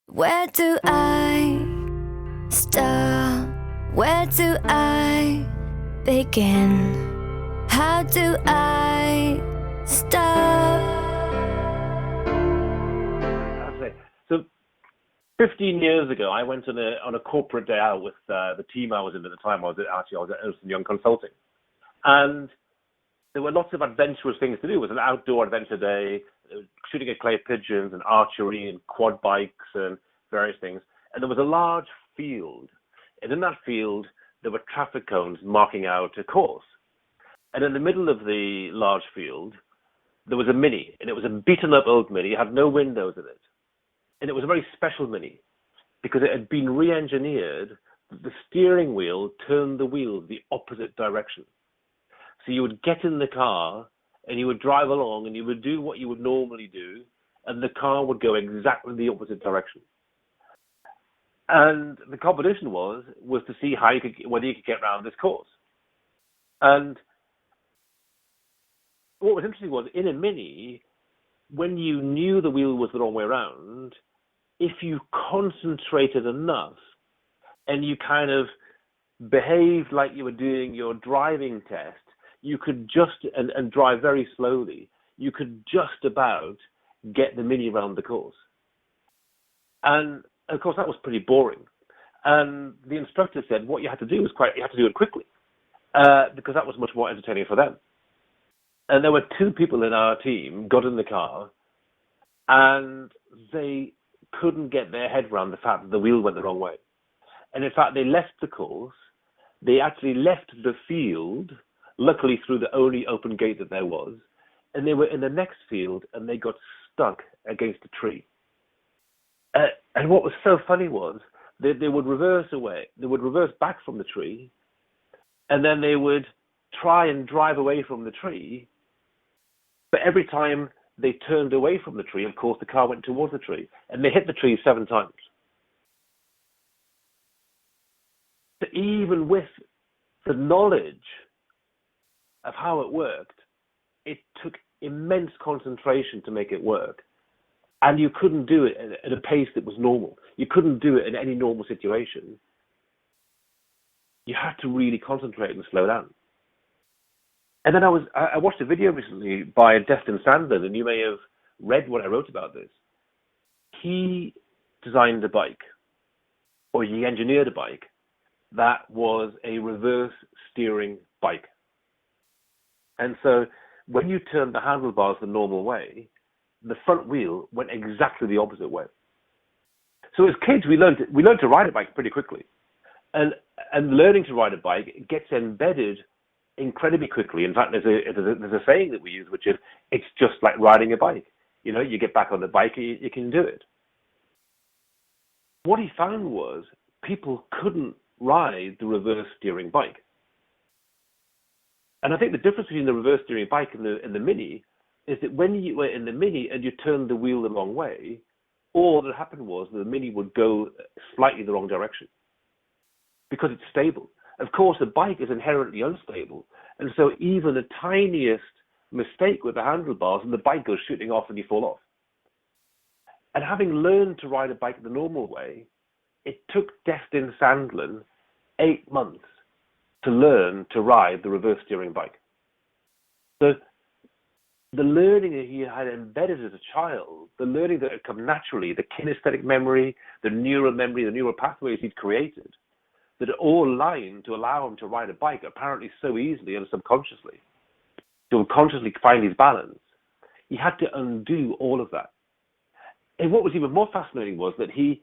Where do I start? Where do I begin? How do I stop? So 15 years ago, I went on a corporate day out with the team I was in at the time. I was at Ernst & Young Consulting. And there were lots of adventurous things to do. It was an outdoor adventure day, shooting at clay pigeons and archery and quad bikes and various things. And there was a large field. And in that field, there were traffic cones marking out a course. And in the middle of the large field, there was a Mini. And it was a beaten up old Mini. It had no windows in it. And it was a very special Mini because it had been re-engineered. The steering wheel turned the wheels the opposite direction. So you would get in the car and you would drive along and you would do what you would normally do, and the car would go exactly the opposite direction. And the competition was to see whether you could get around this course. And what was interesting was in a Mini, when you knew the wheel was the wrong way around, if you concentrated enough and you kind of behaved like you were doing your driving test, you could and drive very slowly, you could just about get the Mini around the course. And of course, that was pretty boring. And the instructor said what you had to do you had to do it quickly, because that was much more entertaining for them. And there were two people in our team got in the car, and they couldn't get their head around the fact that the wheel went the wrong way. And in fact, they left the course. They actually left the field, luckily through the only open gate that there was, and they were in the next field, and they got stuck against a tree. And what was so funny was they would reverse away. They would reverse back from the tree, and then they would try and drive away from the tree. But every time they turned away from the tree, of course, the car went towards the tree, and they hit the tree 7 times. So even with the knowledge of how it worked, it took immense concentration to make it work. And you couldn't do it at a pace that was normal. You couldn't do it in any normal situation. You had to really concentrate and slow down. And then I watched a video recently by Destin Sandlin, and you may have read what I wrote about this. He designed a bike, or he engineered a bike, that was a reverse steering bike. And so when you turned the handlebars the normal way, the front wheel went exactly the opposite way. So as kids, we learned to ride a bike pretty quickly. And learning to ride a bike gets embedded incredibly quickly. In fact, there's a saying that we use, which is, it's just like riding a bike. You know, you get back on the bike, you can do it. What he found was people couldn't ride the reverse steering bike. And I think the difference between the reverse steering bike and the Mini is that when you were in the Mini and you turned the wheel the wrong way, all that happened was the Mini would go slightly the wrong direction because it's stable. Of course, a bike is inherently unstable, and so even the tiniest mistake with the handlebars and the bike goes shooting off and you fall off. And having learned to ride a bike the normal way, it took Destin Sandlin 8 months to learn to ride the reverse steering bike. So the learning that he had embedded as a child, the learning that had come naturally, the kinesthetic memory, the neural pathways he'd created, that are all aligned to allow him to ride a bike apparently so easily and subconsciously, to consciously find his balance. He had to undo all of that. And what was even more fascinating was that he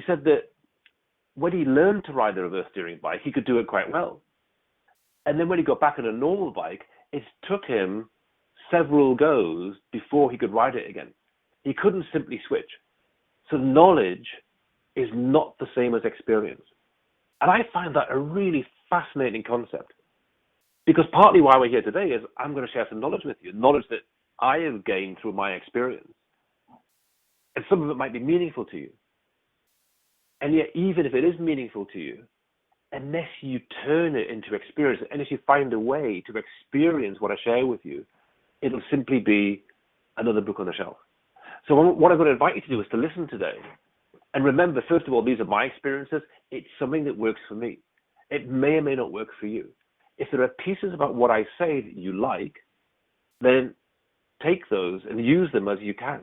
said that when he learned to ride the reverse steering bike, he could do it quite well. And then when he got back on a normal bike, it took him several goes before he could ride it again. He couldn't simply switch. So knowledge is not the same as experience. And I find that a really fascinating concept, because partly why we're here today is I'm going to share some knowledge with you, knowledge that I have gained through my experience. And some of it might be meaningful to you. And yet, even if it is meaningful to you, unless you turn it into experience, unless you find a way to experience what I share with you, it'll simply be another book on the shelf. So what I'm going to invite you to do is to listen today And remember, first of all, these are my experiences. It's something that works for me. It may or may not work for you. If there are pieces about what I say that you like, then take those and use them as you can.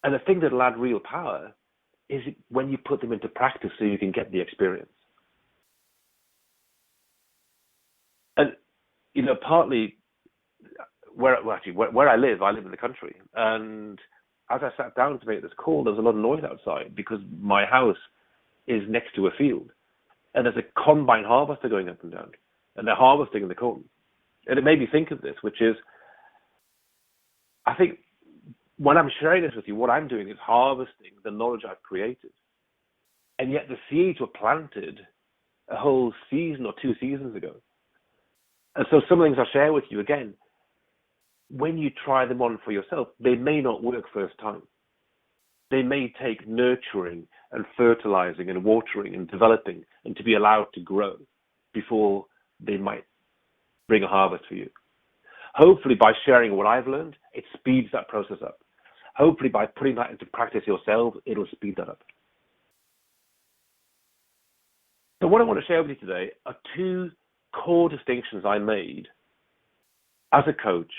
And the thing that'll add real power is when you put them into practice so you can get the experience. And, partly where I live in the country. And as I sat down to make this call, there was a lot of noise outside because my house is next to a field. And there's a combine harvester going up and down. And they're harvesting in the corn. And it made me think of this, which is, I think when I'm sharing this with you, what I'm doing is harvesting the knowledge I've created. And yet the seeds were planted a whole season or 2 seasons ago. And so some things I'll share with you again, when you try them on for yourself, they may not work first time. They may take nurturing and fertilizing and watering and developing and to be allowed to grow before they might bring a harvest for you. Hopefully by sharing what I've learned, it speeds that process up. Hopefully by putting that into practice yourself, it'll speed that up. So what I want to share with you today are 2 core distinctions I made as a coach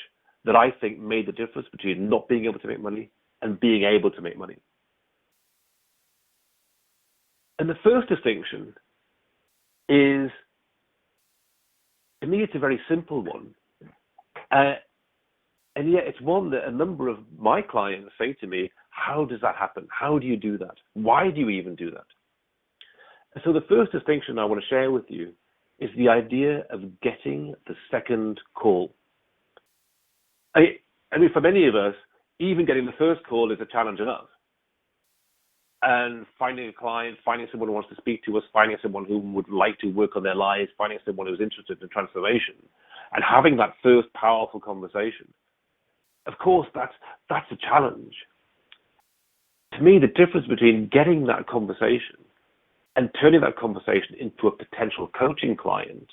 that I think made the difference between not being able to make money and being able to make money. And the first distinction is, to me, it's a very simple one. And yet it's one that a number of my clients say to me, how does that happen? How do you do that? Why do you even do that? And so the first distinction I want to share with you is the idea of getting the second call. I mean, for many of us, even getting the first call is a challenge enough. And finding a client, finding someone who wants to speak to us, finding someone who would like to work on their lives, finding someone who's interested in transformation, and having that first powerful conversation. Of course, that's a challenge. To me, the difference between getting that conversation and turning that conversation into a potential coaching client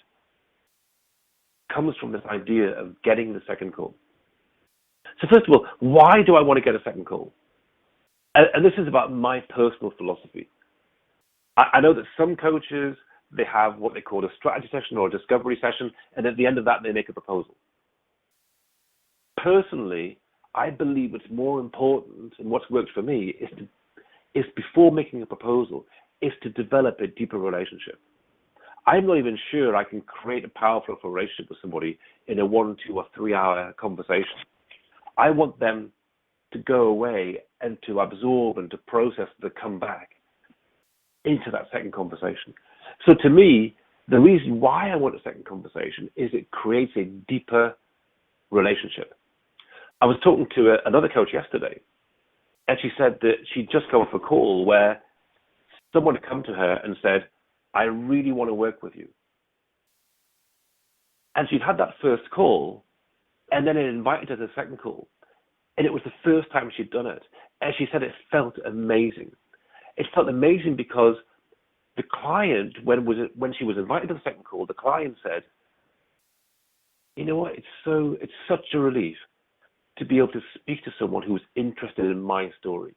comes from this idea of getting the second call. So first of all, why do I want to get a second call? And this is about my personal philosophy. I know that some coaches, they have what they call a strategy session or a discovery session, and at the end of that, they make a proposal. Personally, I believe what's more important and what's worked for me is before making a proposal, is to develop a deeper relationship. I'm not even sure I can create a powerful relationship with somebody in a 1, 2, or 3 hour conversation. I want them to go away and to absorb and to process, to come back into that second conversation. So to me, the reason why I want a second conversation is it creates a deeper relationship. I was talking to another coach yesterday, and she said that she'd just come off a call where someone had come to her and said, I really want to work with you. And she'd had that first call, and then it invited her to the second call. And it was the first time she'd done it. And she said it felt amazing. It felt amazing because the client, when she was invited to the second call, the client said, you know what, it's such a relief to be able to speak to someone who is interested in my story.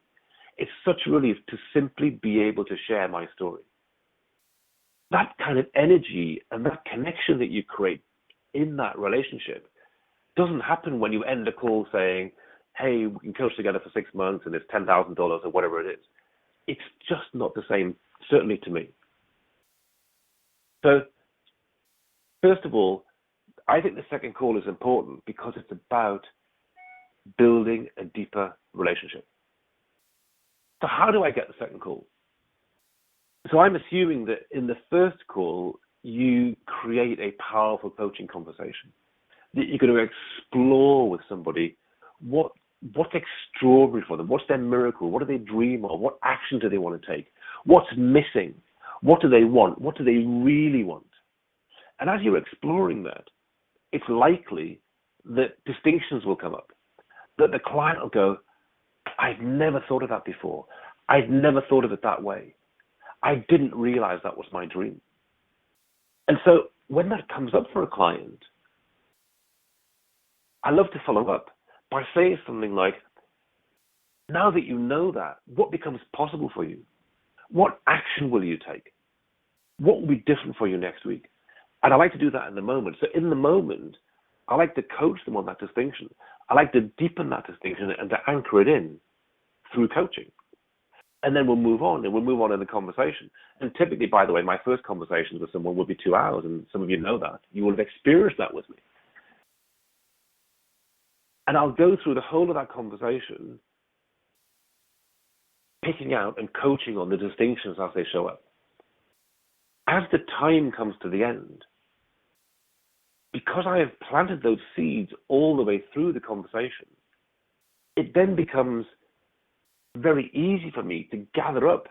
It's such a relief to simply be able to share my story. That kind of energy and that connection that you create in that relationship doesn't happen when you end a call saying, hey, we can coach together for 6 months and it's $10,000 or whatever it is. It's just not the same, certainly to me. So, first of all, I think the second call is important because it's about building a deeper relationship. So how do I get the second call? So I'm assuming that in the first call, you create a powerful coaching conversation. That you're going to explore with somebody what's extraordinary for them, what's their miracle, what do they dream of, what action do they want to take, what's missing, what do they want, what do they really want. And as you're exploring that, it's likely that distinctions will come up, that the client will go, I've never thought of that before. I've never thought of it that way. I didn't realize that was my dream. And so when that comes up for a client, I love to follow up by saying something like, Now that you know that, what becomes possible for you? What action will you take? What will be different for you next week? And I like to do that in the moment. So in the moment, I like to coach them on that distinction. I like to deepen that distinction and to anchor it in through coaching. And then we'll move on, and we'll move on in the conversation. And typically, by the way, my first conversations with someone will be 2 hours, and some of you know that. You will have experienced that with me. And I'll go through the whole of that conversation, picking out and coaching on the distinctions as they show up. As the time comes to the end, because I have planted those seeds all the way through the conversation, it then becomes very easy for me to gather up.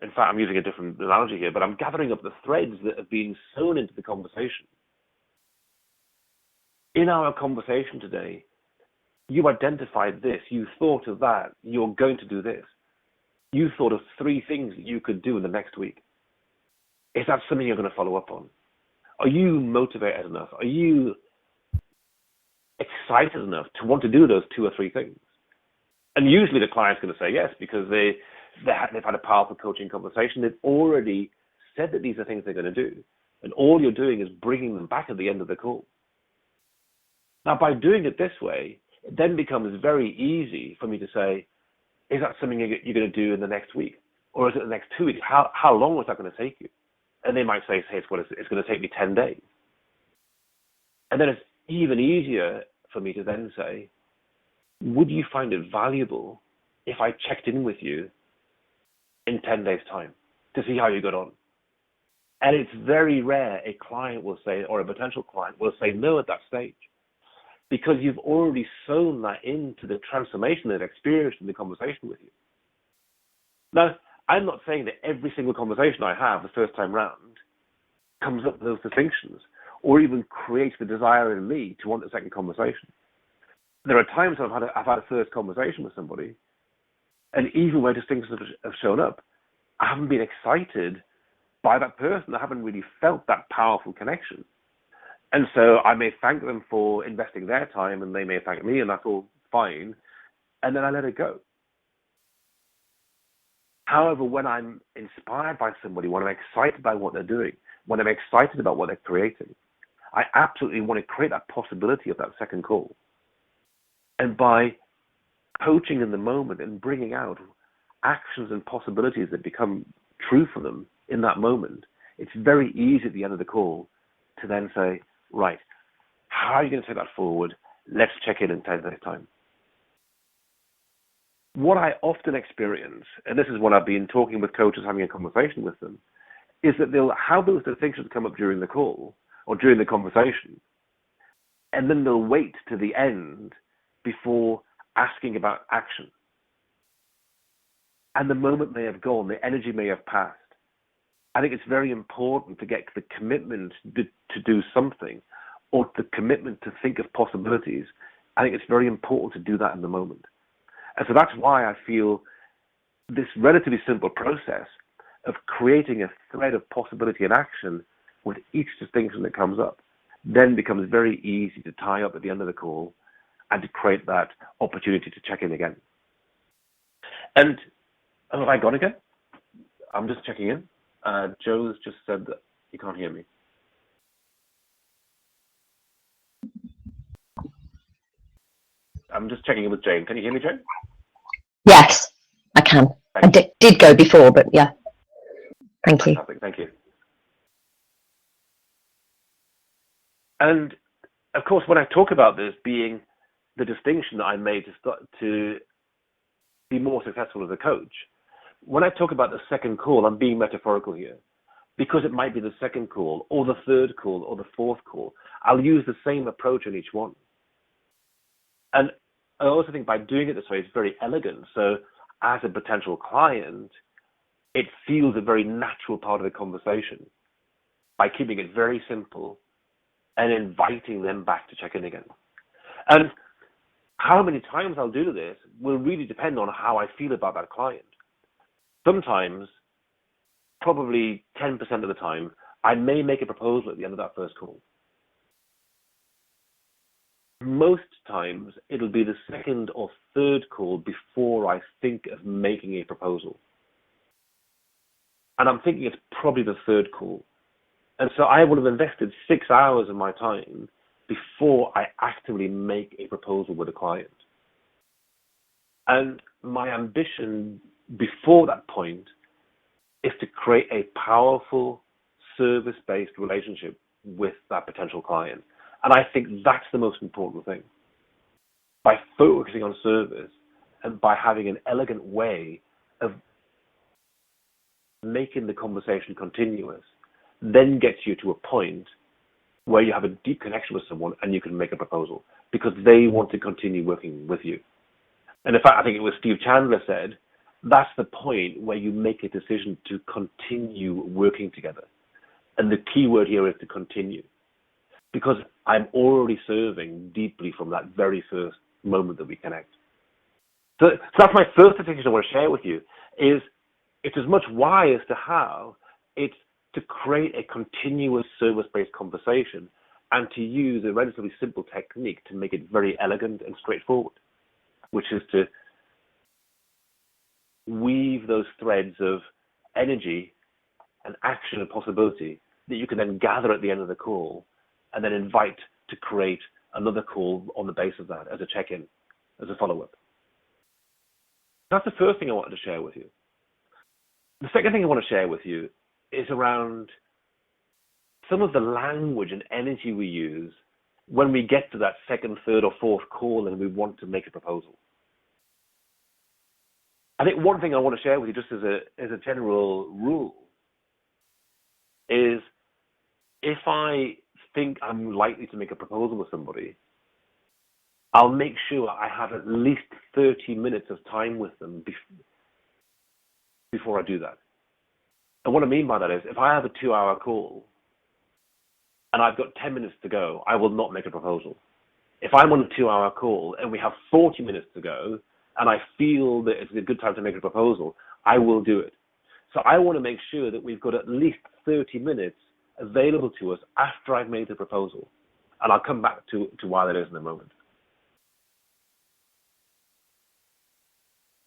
In fact, I'm using a different analogy here, but I'm gathering up the threads that have been sewn into the conversation. In our conversation today, you identified this, you thought of that, you're going to do this. You thought of 3 things that you could do in the next week. Is that something you're going to follow up on? Are you motivated enough? Are you excited enough to want to do those 2 or 3 things? And usually the client's going to say yes, because they've had a powerful coaching conversation. They've already said that these are things they're going to do. And all you're doing is bringing them back at the end of the call. Now, by doing it this way, it then becomes very easy for me to say, is that something you're going to do in the next week? Or is it the next 2 weeks? How long was that going to take you? And they might say, hey, it's going to take me 10 days. And then it's even easier for me to then say, would you find it valuable if I checked in with you in 10 days' time to see how you got on? And it's very rare a client will say, or a potential client will say no at that stage, because you've already sewn that into the transformation they've experienced in the conversation with you. Now, I'm not saying that every single conversation I have the first time round comes up with those distinctions or even creates the desire in me to want a second conversation. There are times I've had a first conversation with somebody, and even where distinctions have shown up, I haven't been excited by that person. I haven't really felt that powerful connection. And so I may thank them for investing their time, and they may thank me, and that's all fine. And then I let it go. However, when I'm inspired by somebody, when I'm excited by what they're doing, when I'm excited about what they're creating, I absolutely want to create that possibility of that second call. And by coaching in the moment and bringing out actions and possibilities that become true for them in that moment, it's very easy at the end of the call to then say, right, how are you going to take that forward? Let's check in 10 days' time. What I often experience, and this is when I've been talking with coaches, having a conversation with them, is that they'll have those distinctions come up during the call or during the conversation, and then they'll wait to the end before asking about action. And the moment may have gone, the energy may have passed. I think it's very important to get the commitment to do something, or the commitment to think of possibilities. I think it's very important to do that in the moment. And so that's why I feel this relatively simple process of creating a thread of possibility and action with each distinction that comes up then becomes very easy to tie up at the end of the call and to create that opportunity to check in again. And have I gone again? I'm just checking in. Joe's just said that he can't hear me. I'm just checking in with Jane. Can you hear me, Jane? Yes, I can. I did go before, but yeah. Thank you. Thank you. And of course, when I talk about this being the distinction that I made to be more successful as a coach, when I talk about the second call, I'm being metaphorical here, because it might be the second call or the third call or the fourth call. I'll use the same approach on each one. And I also think by doing it this way, it's very elegant. So as a potential client, it feels a very natural part of the conversation by keeping it very simple and inviting them back to check in again. And how many times I'll do this will really depend on how I feel about that client. Sometimes, probably 10% of the time, I may make a proposal at the end of that first call. Most times, it'll be the second or third call before I think of making a proposal. And I'm thinking it's probably the third call. And so I would have invested 6 hours of my time before I actively make a proposal with a client. And my ambition before that point is to create a powerful service-based relationship with that potential client. And I think that's the most important thing. By focusing on service and by having an elegant way of making the conversation continuous, then gets you to a point where you have a deep connection with someone and you can make a proposal because they want to continue working with you. And in fact, I think it was Steve Chandler said, that's the point where you make a decision to continue working together. And the key word here is to continue, because I'm already serving deeply from that very first moment that we connect. So that's my first decision I want to share with you, is it's as much why as to how. It's to create a continuous service-based conversation and to use a relatively simple technique to make it very elegant and straightforward, which is to weave those threads of energy and action and possibility that you can then gather at the end of the call and then invite to create another call on the basis of that as a check-in, as a follow-up. That's the first thing I wanted to share with you. The second thing I want to share with you is around some of the language and energy we use when we get to that second, third, or fourth call and we want to make a proposal. I think one thing I want to share with you just as a general rule is if I think I'm likely to make a proposal with somebody, I'll make sure I have at least 30 minutes of time with them before I do that. And what I mean by that is if I have a 2-hour call and I've got 10 minutes to go, I will not make a proposal. If I'm on a 2-hour call and we have 40 minutes to go and I feel that it's a good time to make a proposal, I will do it. So I want to make sure that we've got at least 30 minutes available to us after I've made the proposal. And I'll come back to why that is in a moment.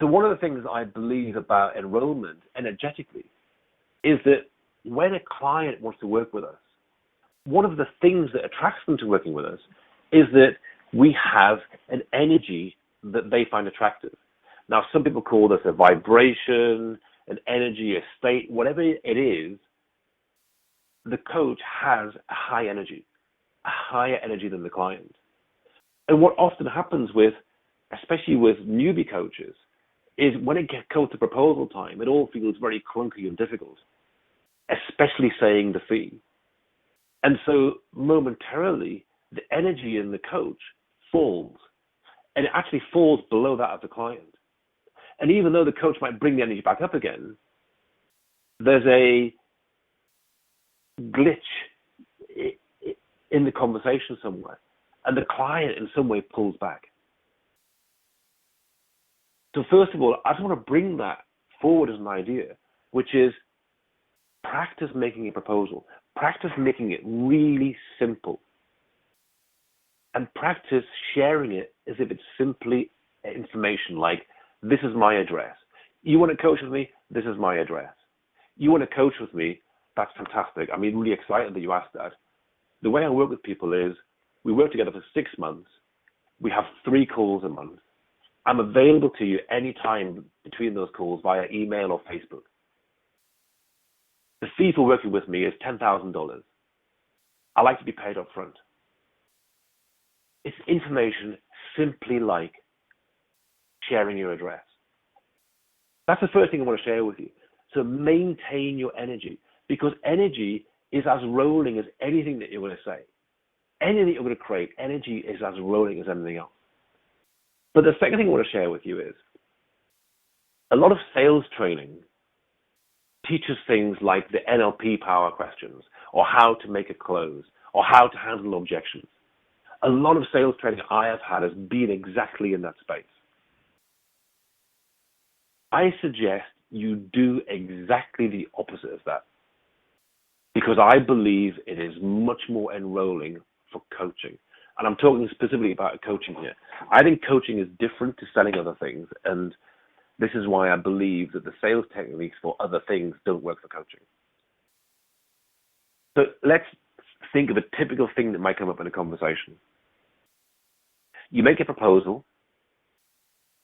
So one of the things I believe about enrollment energetically is that when a client wants to work with us, one of the things that attracts them to working with us is that we have an energy that they find attractive. Now, some people call this a vibration, an energy, a state, whatever it is. The coach has a high energy, a higher energy than the client. And what often happens with, especially with newbie coaches, is when it comes to proposal time, it all feels very clunky and difficult, especially saying the fee. And so momentarily, the energy in the coach falls, and it actually falls below that of the client. And even though the coach might bring the energy back up again, there's a glitch in the conversation somewhere, and the client in some way pulls back. So first of all, I just want to bring that forward as an idea, which is practice making a proposal. Practice making it really simple. And practice sharing it as if it's simply information like, this is my address. You want to coach with me? This is my address. You want to coach with me? That's fantastic. I'm really excited that you asked that. The way I work with people is we work together for 6 months. We have 3 calls a month. I'm available to you anytime between those calls via email or Facebook. The fee for working with me is $10,000. I like to be paid up front. It's information simply like sharing your address. That's the first thing I want to share with you. So maintain your energy, because energy is as rolling as anything that you're going to say. Anything that you're going to create, energy is as rolling as anything else. But the second thing I want to share with you is a lot of sales training teaches things like the NLP power questions, or how to make a close, or how to handle objections. A lot of sales training I have had has been exactly in that space. I suggest you do exactly the opposite of that, because I believe it is much more enrolling for coaching. and I'm talking specifically about coaching here. I think coaching is different to selling other things, and this is why I believe that the sales techniques for other things don't work for coaching. So let's think of a typical thing that might come up in a conversation. You make a proposal,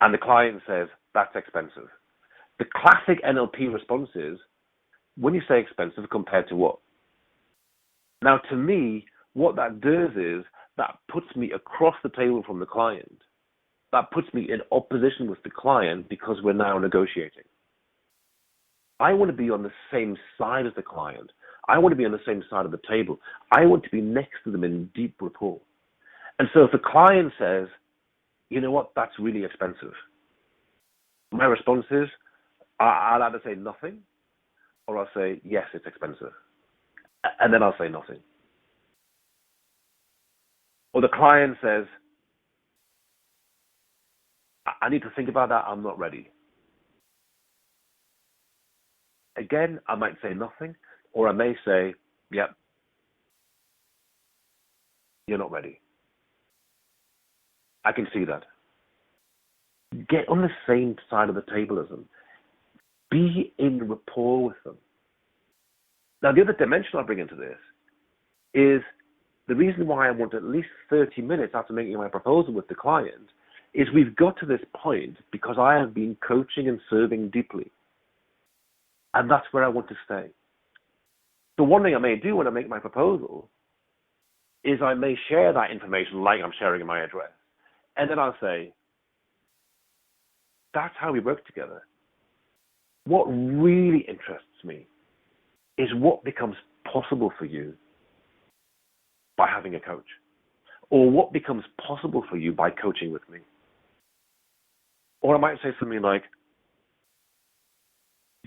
and the client says, that's expensive. The classic NLP response is, when you say expensive, compared to what? Now, to me, what that does is that puts me across the table from the client. That puts me in opposition with the client because we're now negotiating. I want to be on the same side as the client. I want to be on the same side of the table. I want to be next to them in deep rapport. And so if the client says, you know what, that's really expensive, my response is, I'll either say nothing or I'll say, yes, it's expensive. And then I'll say nothing. Or the client says, I need to think about that, I'm not ready. Again, I might say nothing, or I may say, yep, you're not ready. I can see that. Get on the same side of the table as them. Be in rapport with them. Now, the other dimension I bring into this is the reason why I want at least 30 minutes after making my proposal with the client is we've got to this point because I have been coaching and serving deeply. And that's where I want to stay. So one thing I may do when I make my proposal is I may share that information like I'm sharing in my address. And then I'll say, that's how we work together. What really interests me is what becomes possible for you by having a coach, or what becomes possible for you by coaching with me. Or I might say something like,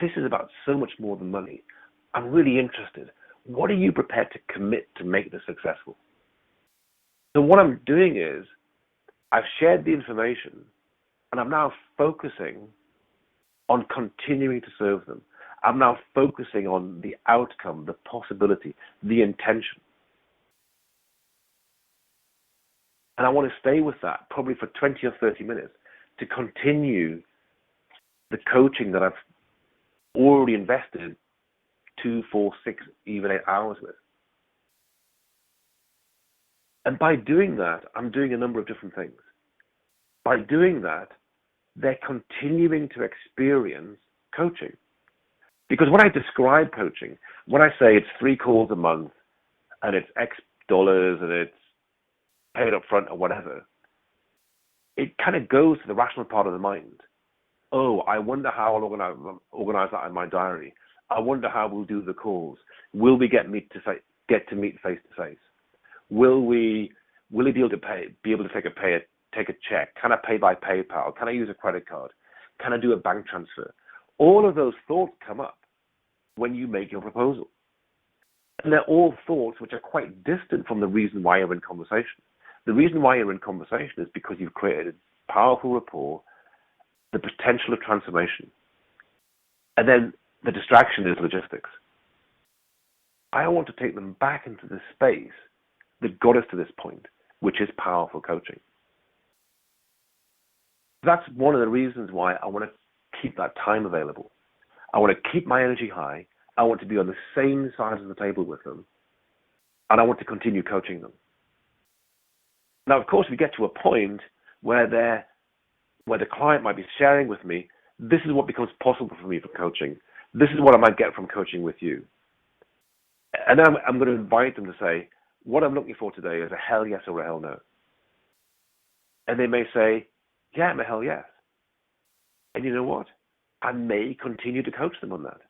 this is about so much more than money. I'm really interested. What are you prepared to commit to make this successful? So what I'm doing is I've shared the information and I'm now focusing on continuing to serve them. I'm now focusing on the outcome, the possibility, the intention. And I want to stay with that probably for 20 or 30 minutes to continue the coaching that I've already invested 2, 4, 6, even 8 hours with. And by doing that, I'm doing a number of different things. By doing that, they're continuing to experience coaching. Because when I describe coaching, when I say it's 3 calls a month and it's X dollars and it's paid up front or whatever, it kind of goes to the rational part of the mind. Oh, I wonder how I'll organize that in my diary. I wonder how we'll do the calls. Will we get to meet face to face? Will he be able to take a check? Can I pay by PayPal? Can I use a credit card? Can I do a bank transfer? All of those thoughts come up when you make your proposal. And they're all thoughts which are quite distant from the reason why you're in conversation. The reason why you're in conversation is because you've created powerful rapport, the potential of transformation. And then the distraction is logistics. I want to take them back into the space that got us to this point, which is powerful coaching. That's one of the reasons why I want to keep that time available. I want to keep my energy high. I want to be on the same side of the table with them. And I want to continue coaching them. Now, of course, we get to a point where the client might be sharing with me, this is what becomes possible for me for coaching. This is what I might get from coaching with you. And I'm going to invite them to say, what I'm looking for today is a hell yes or a hell no. And they may say, yeah, I'm a hell yes. And you know what? I may continue to coach them on that.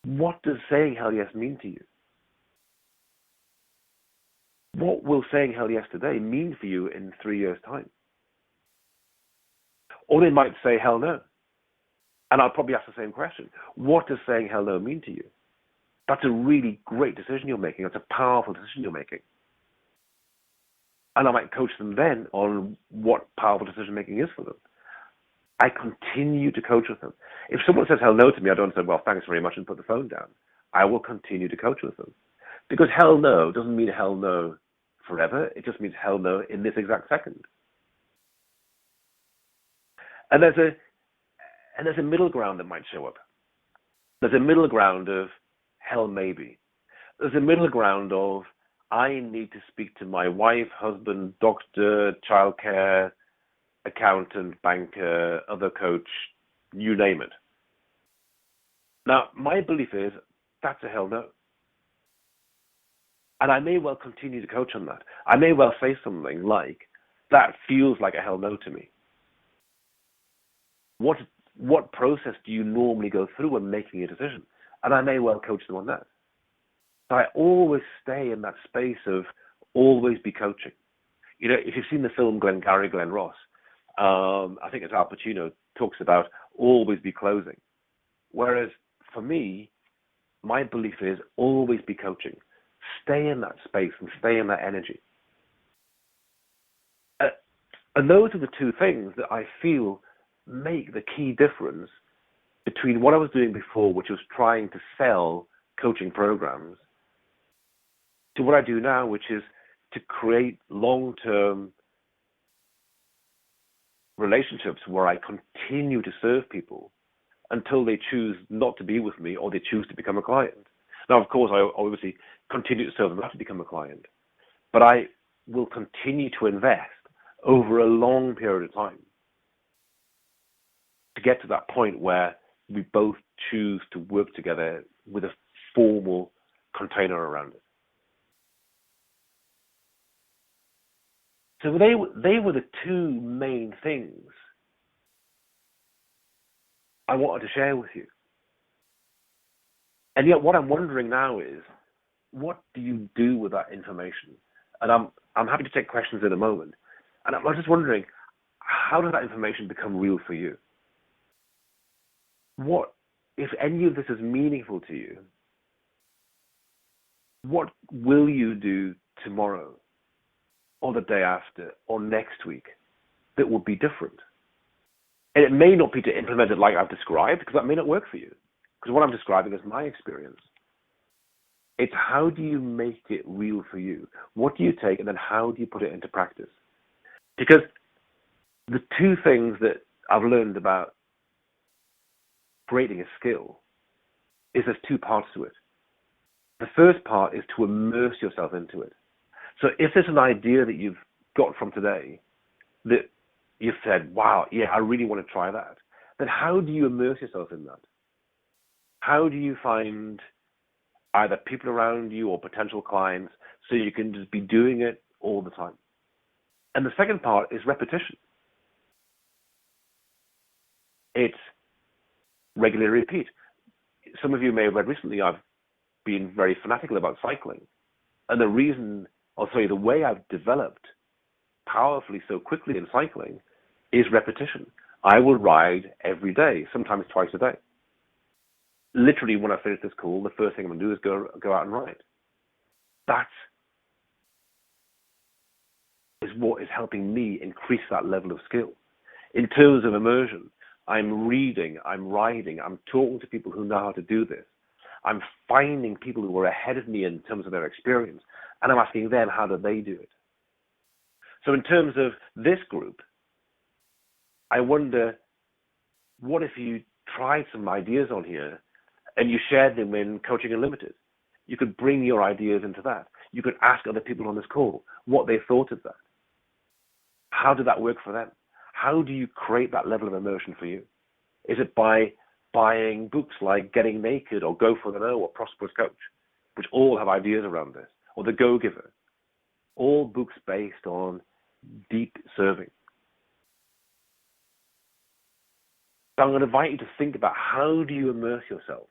What does saying hell yes mean to you? What will saying hell yes today mean for you in 3 years' time? Or they might say hell no. And I'll probably ask the same question. What does saying hell no mean to you? That's a really great decision you're making. That's a powerful decision you're making. And I might coach them then on what powerful decision making is for them. I continue to coach with them. If someone says hell no to me, I don't say, well, thanks very much, and put the phone down. I will continue to coach with them. Because hell no doesn't mean hell no forever. It just means hell no in this exact second. And there's a middle ground that might show up. There's a middle ground of hell maybe. There's a middle ground of I need to speak to my wife, husband, doctor, childcare, accountant, banker, other coach, you name it. Now, my belief is that's a hell no. And I may well continue to coach on that. I may well say something like, that feels like a hell no to me. What process do you normally go through when making a decision? And I may well coach them on that. So I always stay in that space of always be coaching. You know, if you've seen the film Glengarry Glen Ross, I think it's Al Pacino talks about always be closing. Whereas for me, my belief is always be coaching. Stay in that space and stay in that energy. And those are the two things that I feel make the key difference between what I was doing before, which was trying to sell coaching programs, to what I do now, which is to create long-term relationships where I continue to serve people until they choose not to be with me or they choose to become a client. Now, of course, I obviously continue to serve them after become a client, but I will continue to invest over a long period of time to get to that point where we both choose to work together with a formal container around it. So they were the two main things I wanted to share with you. And yet what I'm wondering now is, what do you do with that information? And I'm happy to take questions in a moment. And I'm just wondering, how does that information become real for you? What, if any of this is meaningful to you, what will you do tomorrow or the day after or next week that will be different? And it may not be to implement it like I've described, because that may not work for you. Because what I'm describing is my experience. It's how do you make it real for you? What do you take and then how do you put it into practice? Because the two things that I've learned about creating a skill is there's two parts to it. The first part is to immerse yourself into it. So if there's an idea that you've got from today that you've said, wow, yeah, I really want to try that, then how do you immerse yourself in that? How do you find either people around you or potential clients so you can just be doing it all the time? And the second part is repetition. It's regularly repeat. Some of you may have read recently, I've been very fanatical about cycling. And the reason, I'll tell you, the way I've developed powerfully so quickly in cycling is repetition. I will ride every day, sometimes twice a day. Literally, when I finish this call, the first thing I'm going to do is go out and ride. That is what is helping me increase that level of skill. In terms of immersion, I'm reading, I'm writing, I'm talking to people who know how to do this. I'm finding people who are ahead of me in terms of their experience, and I'm asking them, how do they do it? So in terms of this group, I wonder, what if you tried some ideas on here and you shared them in Coaching Unlimited? You could bring your ideas into that. You could ask other people on this call what they thought of that. How did that work for them? How do you create that level of immersion for you? Is it by buying books like Getting Naked or Go for the No or Prosperous Coach, which all have ideas around this, or The Go-Giver? All books based on deep serving. So I'm going to invite you to think about, how do you immerse yourself?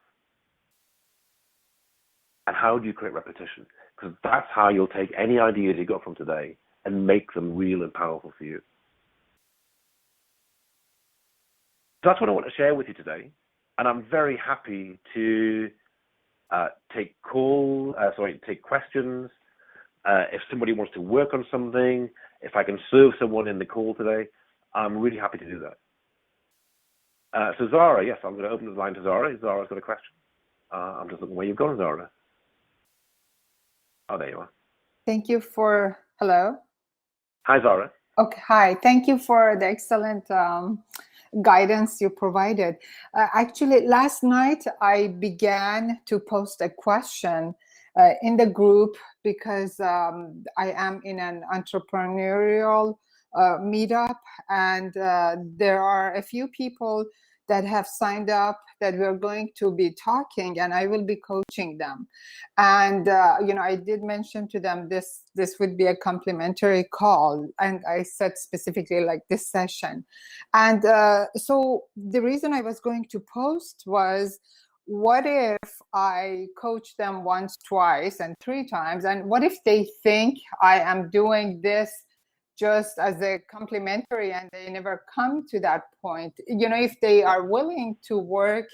And how do you create repetition? Because that's how you'll take any ideas you got from today and make them real and powerful for you. So that's what I want to share with you today. And I'm very happy to take questions. If somebody wants to work on something, if I can serve someone in the call today, I'm really happy to do that. So Zahra, yes, I'm going to open the line to Zahra. Zahra's got a question. I'm just looking where you've gone, Zahra. Oh, there you are. Thank you for Hello. Hi, Zahra. Okay. Hi. Thank you for the excellent guidance you provided. Actually, last night I began to post a question in the group because I am in an entrepreneurial meetup, and there are a few people that have signed up that we're going to be talking, and I will be coaching them. And I did mention to them this would be a complimentary call, and I said specifically like this session. And so the reason I was going to post was, what if I coach them once, twice, and 3 times? And what if they think I am doing this just as a complimentary and they never come to that point? If they are willing to work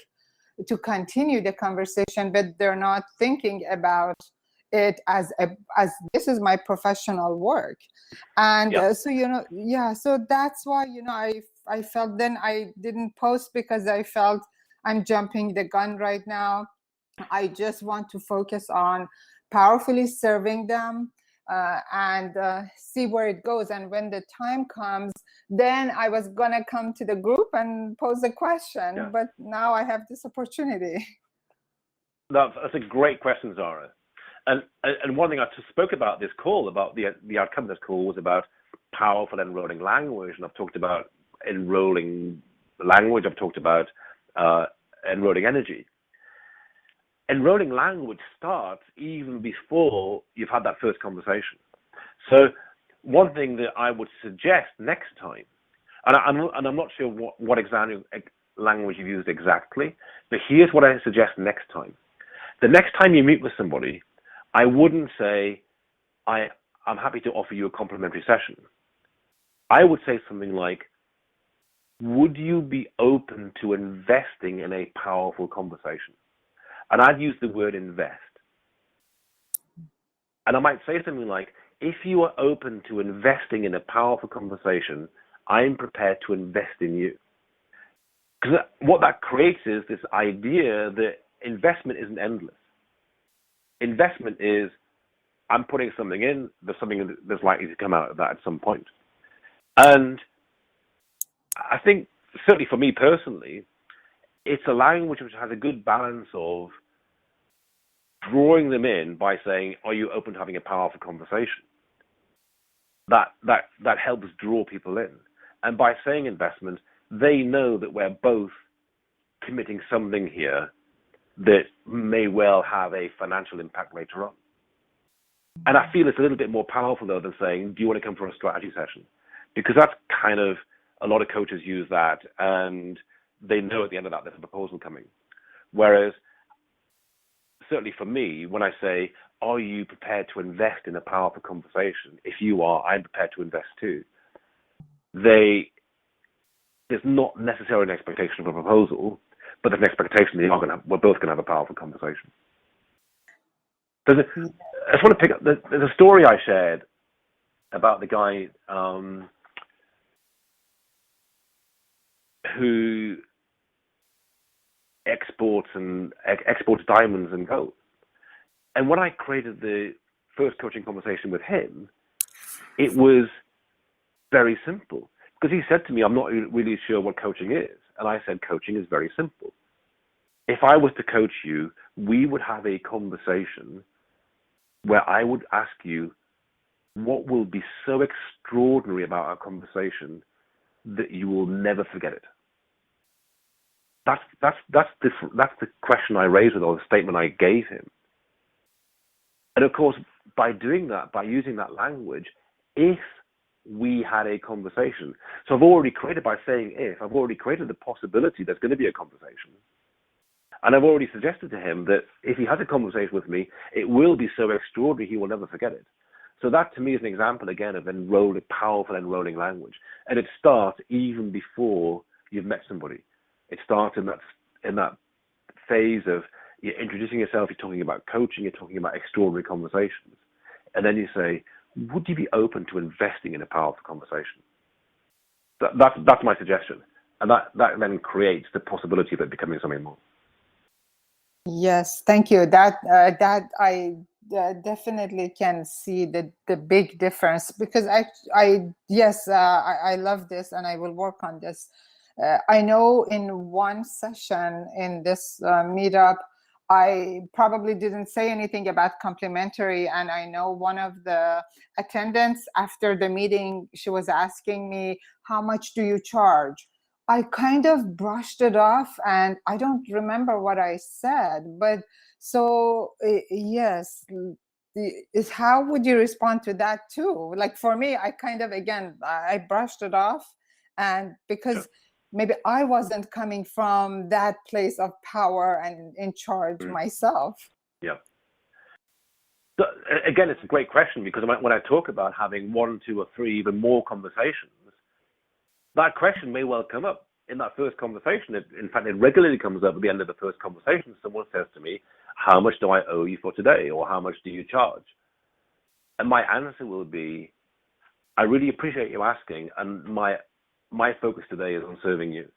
to continue the conversation, but they're not thinking about it as this is my professional work. And so that's why I felt, then I didn't post because I felt I'm jumping the gun right now. I just want to focus on powerfully serving them and see where it goes. And when the time comes, then I was gonna come to the group and pose a question, but now I have this opportunity. That's a great question, Zahra. And one thing I just spoke about this call, about the outcome of this call, was about powerful enrolling language. And I've talked about enrolling language. I've talked about enrolling energy. Enrolling language starts even before you've had that first conversation. So one thing that I would suggest next time, and I'm not sure what language you've used exactly, but here's what I suggest next time. The next time you meet with somebody, I wouldn't say, I'm happy to offer you a complimentary session. I would say something like, would you be open to investing in a powerful conversation? And I'd use the word invest. And I might say something like, if you are open to investing in a powerful conversation, I'm prepared to invest in you. Because what that creates is this idea that investment isn't endless. Investment is, I'm putting something in, there's something that's likely to come out of that at some point. And I think, certainly for me personally, it's a language which has a good balance of drawing them in by saying, are you open to having a powerful conversation? That helps draw people in. And by saying investment, they know that we're both committing something here that may well have a financial impact later on. And I feel it's a little bit more powerful, though, than saying, do you want to come for a strategy session? Because that's kind of, a lot of coaches use that, and they know at the end of that there's a proposal coming. Whereas, certainly for me, when I say, are you prepared to invest in a powerful conversation? If you are, I'm prepared to invest too. There's not necessarily an expectation of a proposal, but there's an expectation that we're both going to have a powerful conversation. I just want to pick up, there's a story I shared about the guy who exports diamonds and gold. And when I created the first coaching conversation with him, it was very simple. Because he said to me, I'm not really sure what coaching is. And I said, coaching is very simple. If I was to coach you, we would have a conversation where I would ask you, what will be so extraordinary about our conversation that you will never forget it? That's the question I raised with, or the statement I gave him. And of course, by doing that, by using that language, if we had a conversation. So I've already created, by saying if, I've already created the possibility there's going to be a conversation. And I've already suggested to him that if he has a conversation with me, it will be so extraordinary he will never forget it. So that to me is an example again of powerful enrolling language. And it starts even before you've met somebody. It starts in that phase of you're introducing yourself, you're talking about coaching, you're talking about extraordinary conversations. And then you say, would you be open to investing in a powerful conversation? That's my suggestion. And that then creates the possibility of it becoming something more. Yes, thank you. That I definitely can see the big difference, because I love this and I will work on this. I know in one session in this meetup, I probably didn't say anything about complimentary, and I know one of the attendants after the meeting, she was asking me, how much do you charge? I kind of brushed it off, and I don't remember what I said, but so yes, is how would you respond to that too? Like for me, I kind of, again, I brushed it off, and because maybe I wasn't coming from that place of power and in charge myself. Yeah. So, again, it's a great question, because when I talk about having 1, 2, or 3, even more conversations, that question may well come up in that first conversation. In fact, it regularly comes up at the end of the first conversation. Someone says to me, how much do I owe you for today? Or how much do you charge? And my answer will be, I really appreciate you asking, and my focus today is on serving you.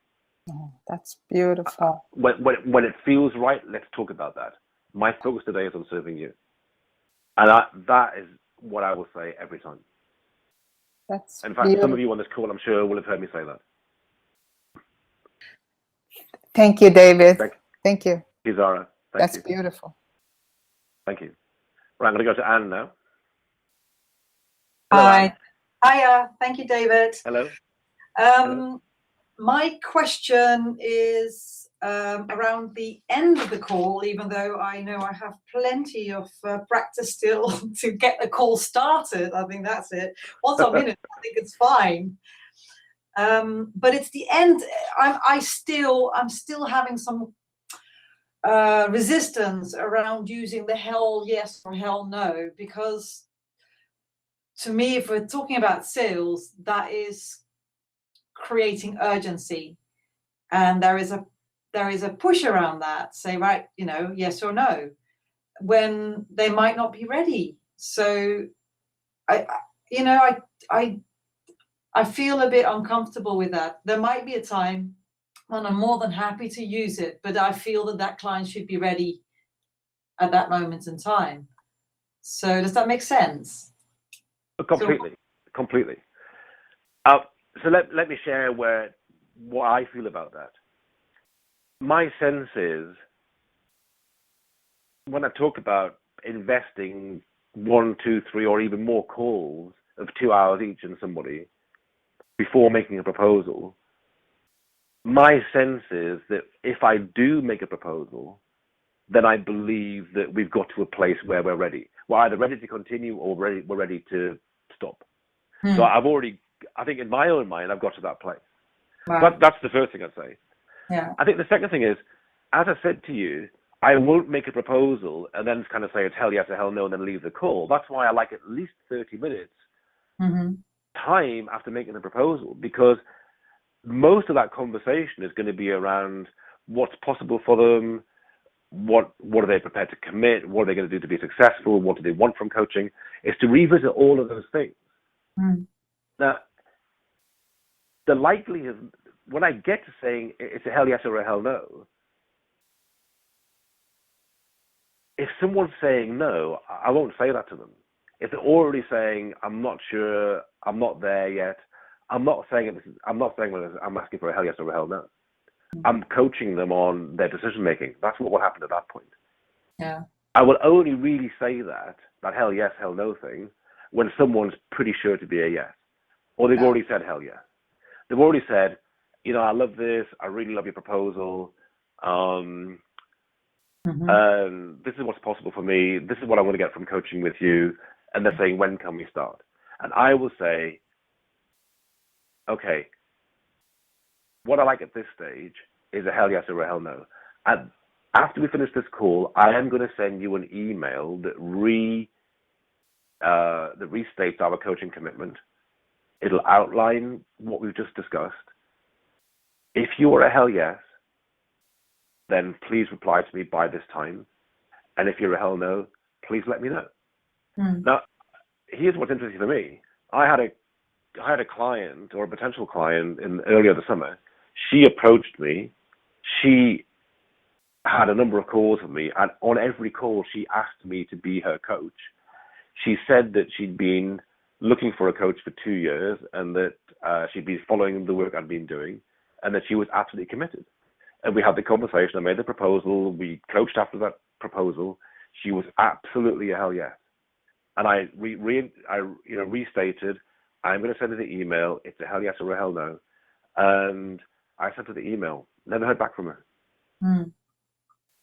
Oh, that's beautiful. When it feels right, let's talk about that. My focus today is on serving you. And that is what I will say every time. That's in fact, beautiful. Some of you on this call, I'm sure, will have heard me say that. Thank you, David. Thank you. Thank you, Zahra. That's beautiful. Thank you. Right, I'm going to go to Anne now. Hello, hi. Anne. Hiya. Thank you, David. Hello. Hello. My question is around the end of the call, even though I know I have plenty of practice still to get the call started. I think that's it. Once I'm in it, I think it's fine. But it's the end. I'm still having some resistance around using the hell yes or hell no, because to me, if we're talking about sales, that is creating urgency, and there is a push around that. Say, right, yes or no, when they might not be ready. So I feel a bit uncomfortable with that. There might be a time when I'm more than happy to use it, but I feel that client should be ready at that moment in time. So does that make sense? Completely. So let me share what I feel about that. My sense is, when I talk about investing 1, 2, 3, or even more calls of 2 hours each in somebody before making a proposal, my sense is that if I do make a proposal, then I believe that we've got to a place where we're ready. We're either ready to continue or we're ready to stop. So I think in my own mind, I've got to that place. Wow. That's the first thing I'd say. Yeah. I think the second thing is, as I said to you, I won't make a proposal and then kind of say it's hell yes or hell no and then leave the call. That's why I like at least 30 minutes time after making the proposal, because most of that conversation is going to be around what's possible for them, what are they prepared to commit, what are they going to do to be successful, what do they want from coaching. It's to revisit all of those things. Now, the likelihood, when I get to saying it's a hell yes or a hell no, if someone's saying no, I won't say that to them. If they're already saying, I'm not sure, I'm not there yet, I'm asking for a hell yes or a hell no. I'm coaching them on their decision making. That's what will happen at that point. Yeah. I will only really say that hell yes, hell no thing, when someone's pretty sure to be a yes. Or they've already said hell yes. They've already said, I love this, I really love your proposal. This is what's possible for me. This is what I want to get from coaching with you. And they're saying, when can we start? And I will say, okay, what I like at this stage is a hell yes or a hell no. And after we finish this call, I am going to send you an email that restates our coaching commitment. It'll outline what we've just discussed. If you are a hell yes, then please reply to me by this time. And if you're a hell no, please let me know. Now, here's what's interesting for me. I had a client, or a potential client, earlier this summer. She approached me. She had a number of calls with me, and on every call, she asked me to be her coach. She said that she'd been looking for a coach for 2 years, and that she'd been following the work I'd been doing, and that she was absolutely committed. And we had the conversation. I made the proposal. We coached after that proposal. She was absolutely a hell yes. And I restated, I'm going to send her the email. It's a hell yes or a hell no. And I sent her the email. Never heard back from her. Mm.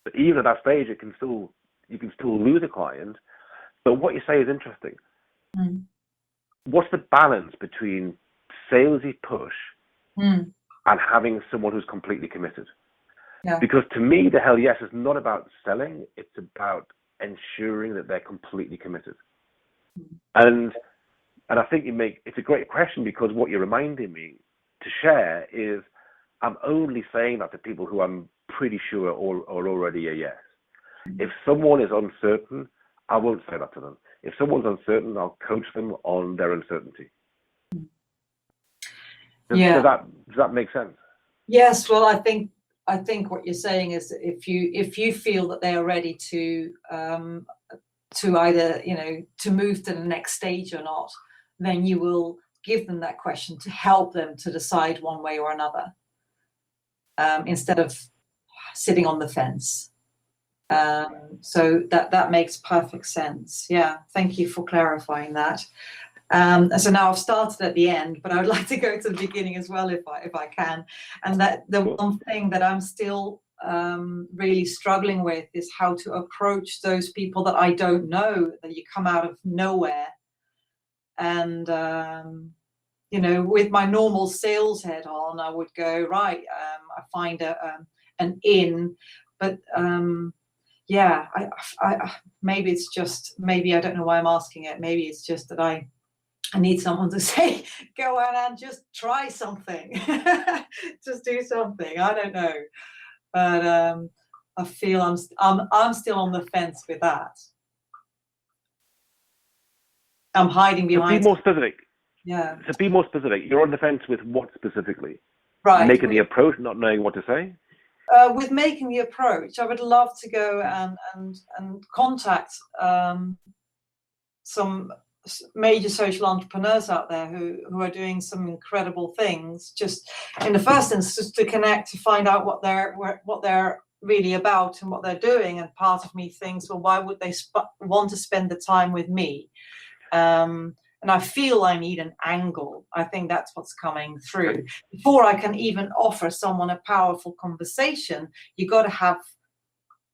But even at that stage, you can still lose a client. But what you say is interesting. Mm. What's the balance between salesy push and having someone who's completely committed? Yeah. Because to me, the hell yes is not about selling. It's about ensuring that they're completely committed. And I think it's a great question, because what you're reminding me to share is I'm only saying that to people who I'm pretty sure are already a yes. If someone is uncertain, I won't say that to them. If someone's uncertain, I'll coach them on their uncertainty. Does that make sense? Yes. Well, I think what you're saying is that if you feel that they are ready to either, to move to the next stage or not, then you will give them that question to help them to decide one way or another, instead of sitting on the fence. So that makes perfect sense. Yeah, thank you for clarifying that. So now I've started at the end, but I would like to go to the beginning as well, if I can. And that the one thing that I'm still really struggling with is how to approach those people that I don't know, that you come out of nowhere. And with my normal sales head on, I would go right. I find an in, but maybe it's just, maybe I don't know why I'm asking it. Maybe it's just that I need someone to say, go on and just try something, just do something. I don't know, but I feel I'm still on the fence with that. I'm hiding behind. Be more specific. Yeah. So be more specific. You're on the fence with what specifically? Right. Making the approach, not knowing what to say? With making the approach, I would love to go and contact some major social entrepreneurs out there who are doing some incredible things. Just in the first instance, to connect, to find out what they're really about and what they're doing. And part of me thinks, well, why would they want to spend the time with me? And I feel I need an angle. I think that's what's coming through. Before I can even offer someone a powerful conversation, you got to have,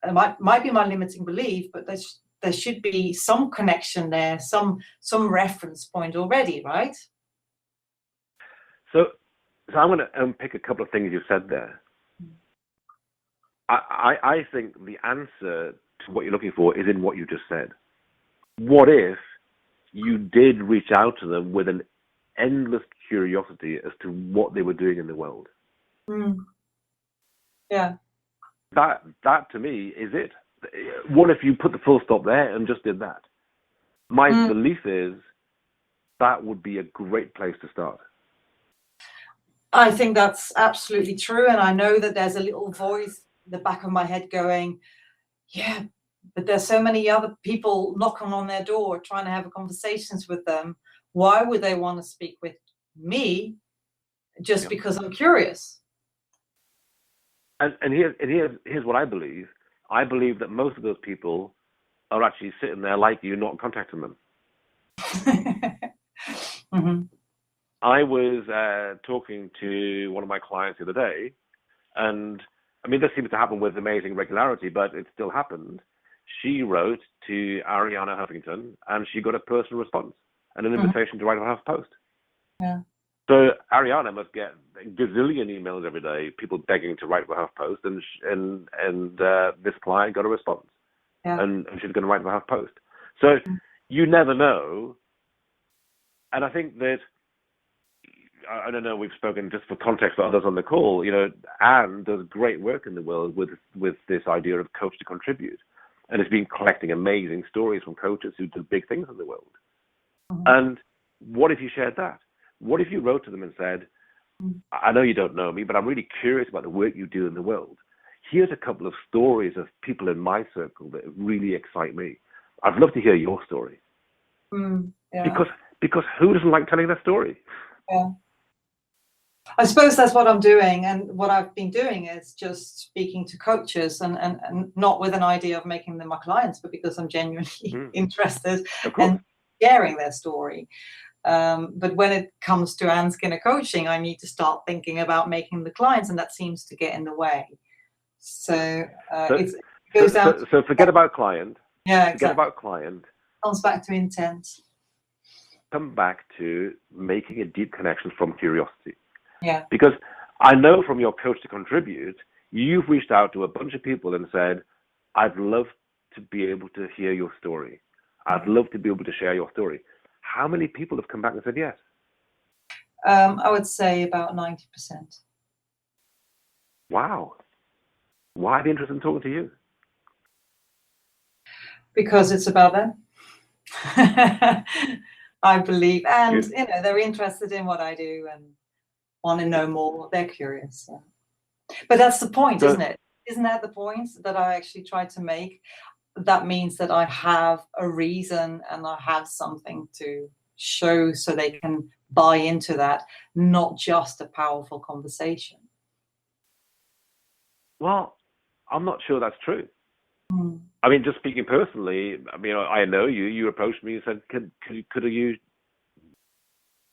it might be my limiting belief, but there should be some connection there, some reference point already, right? So I'm going to unpick a couple of things you said there. I think the answer to what you're looking for is in what you just said. What if you did reach out to them with an endless curiosity as to what they were doing in the world? Yeah. That to me is it. What if you put the full stop there and just did that? My belief is that would be a great place to start. I think that's absolutely true. And I know that there's a little voice in the back of my head going, yeah, but there's so many other people knocking on their door, trying to have conversations with them. Why would they want to speak with me just because I'm curious? And here's what I believe. I believe that most of those people are actually sitting there like you, not contacting them. Mm-hmm. I was talking to one of my clients the other day, and I mean, this seems to happen with amazing regularity, but it still happened. She wrote to Ariana Huffington, and she got a personal response and an invitation to write a half post. Yeah. So Ariana must get a gazillion emails every day, people begging to write a half post, and this client got a response, and she's going to write a half post. So you never know, and I think that, I don't know, we've spoken just for context for others on the call. Anne does great work in the world with this idea of coach to contribute, and has been collecting amazing stories from coaches who do big things in the world. And what if you shared that? What if you wrote to them and said, I know you don't know me, but I'm really curious about the work you do in the world. here's a couple of stories of people in my circle that really excite me. I'd love to hear your story. Yeah. Because who doesn't like telling their story? Yeah. I suppose that's what I'm doing, and what I've been doing is just speaking to coaches, and not with an idea of making them my clients, but because I'm genuinely interested and sharing their story. But when it comes to Ann Skinner coaching, I need to start thinking about making the clients, and that seems to get in the way. So it goes down. So forget about client. Yeah, Forget exactly. about client. Comes back to intent. Come back to making a deep connection from curiosity. Yeah. Because I know from your Coach to Contribute, you've reached out to a bunch of people and said, I'd love to be able to hear your story. I'd love to be able to share your story. How many people have come back and said yes? I would say about 90%. Wow. Why are they interested in talking to you? Because it's about them. I believe, and Good. you know, they're interested in what I do and want to know more. They're curious. Yeah. But that's the point, isn't it? Isn't that the point that I actually try to make? That means that I have a reason and I have something to show, so they can buy into that, not just a powerful conversation. Well, I'm not sure that's true. I mean, just speaking personally, I mean, I know you. You approached me and said, "Could you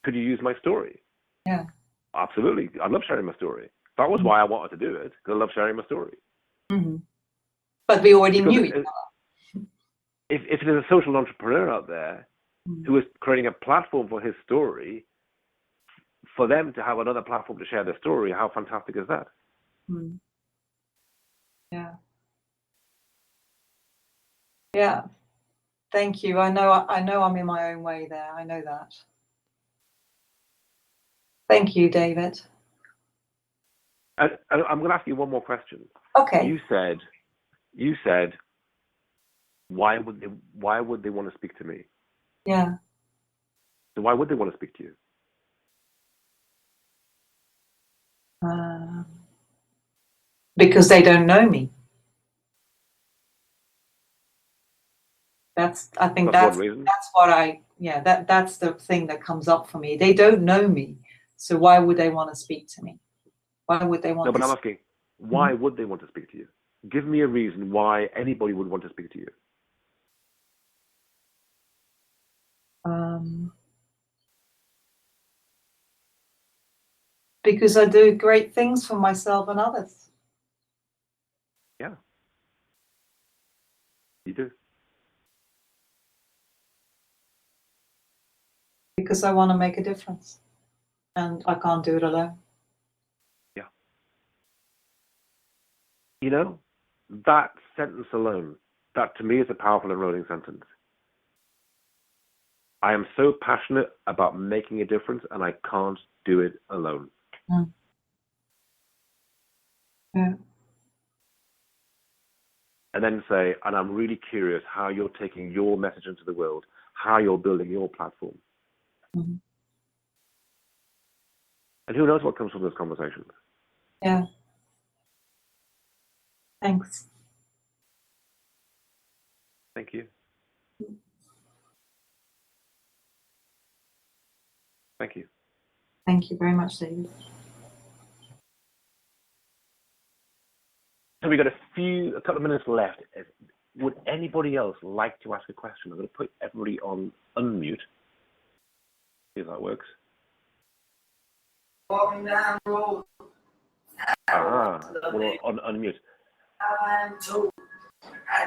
use my story?" Yeah, absolutely. I love sharing my story. That was why I wanted to do it, because I love sharing my story. But we already knew each other. If there's a social entrepreneur out there who is creating a platform for his story, for them to have another platform to share their story, how fantastic is that? Yeah. Yeah. Thank you. I know I'm in my own way there. I know that. Thank you, David. And I'm going to ask you one more question. Okay. You said, why would they want to speak to me? Yeah. So why would they want to speak to you? Because they don't know me. That's the thing that comes up for me. They don't know me, so why would they want to speak to me? Why would they want? No, but I'm asking, why would they want to speak to you? Give me a reason why anybody would want to speak to you. Because I do great things for myself and others. Yeah, you do. Because I want to make a difference, and I can't do it alone. Yeah. You know, that sentence alone, that to me is a powerful and rolling sentence. I am so passionate about making a difference, and I can't do it alone. Yeah. And then say, and I'm really curious how you're taking your message into the world, how you're building your platform. And who knows what comes from those conversations? Yeah. Thanks. Thank you. Thank you. Thank you very much, David. So we've got a couple of minutes left. Would anybody else like to ask a question? I'm going to put everybody on unmute. See if that works. Walking down the road. On unmute.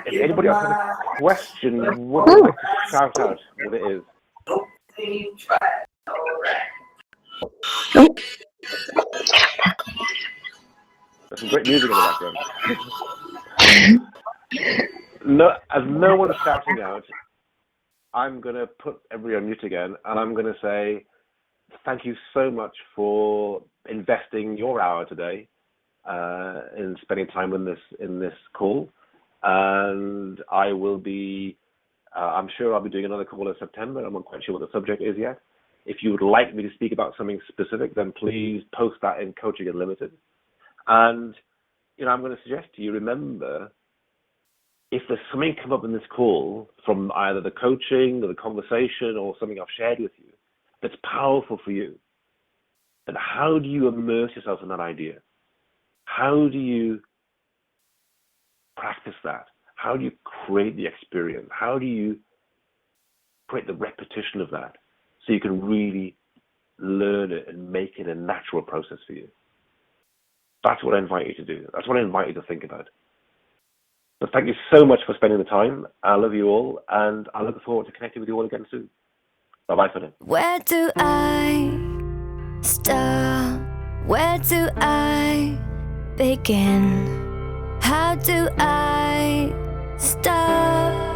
If anybody else has a question, would you like to shout out what it is? There's some great music in the background. No, as no one's shouting out, I'm going to put everybody on mute again, and I'm going to say thank you so much for investing your hour today in spending time in this call. And I will be, I'm sure I'll be doing another call in September. I'm not quite sure what the subject is yet. If you would like me to speak about something specific, then please post that in Coaching Unlimited. And I'm going to suggest to you, remember, if there's something come up in this call from either the coaching or the conversation or something I've shared with you that's powerful for you, then how do you immerse yourself in that idea? How do you practice that? How do you create the experience? How do you create the repetition of that so you can really learn it and make it a natural process for you? That's what I invite you to do. That's what I invite you to think about. So thank you so much for spending the time. I love you all, and I look forward to connecting with you all again soon. Bye-bye for now. Where do I start? Where do I begin? How do I stop?